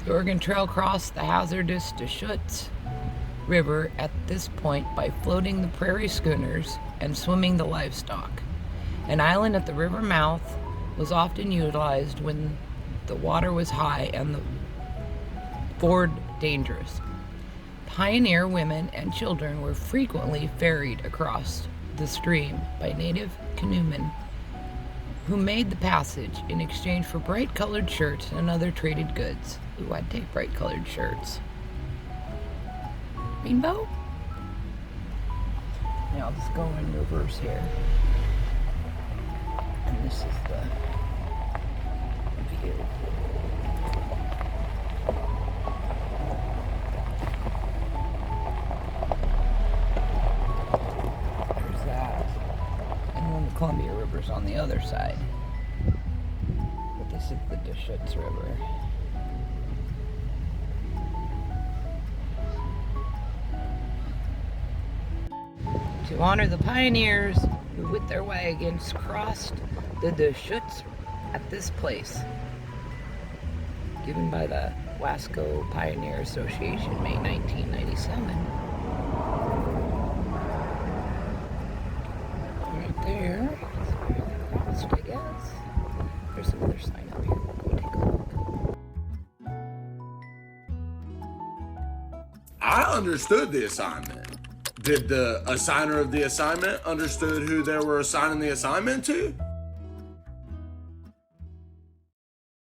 The Oregon Trail crossed the hazardous Deschutes River at this point by floating the prairie schooners and swimming the livestock. An island at the river mouth was often utilized when the water was high and the ford dangerous. Pioneer women and children were frequently ferried across the stream by native canoemen who made the passage in exchange for bright-colored shirts and other traded goods. Ooh, I'd take bright-colored shirts. Rainbow? Yeah, I'll just go in reverse here. And this is the view. There's that. And then the Columbia River's on the other side. But this is the Deschutes River. To honor the pioneers who with their wagons crossed the Deschutes at this place, given by the Wasco Pioneer Association, May 1997. Right there. Crossed, I guess. There's another sign up here. We'll go take a look. I understood the assignment. Did the assigner of the assignment understood who they were assigning the assignment to?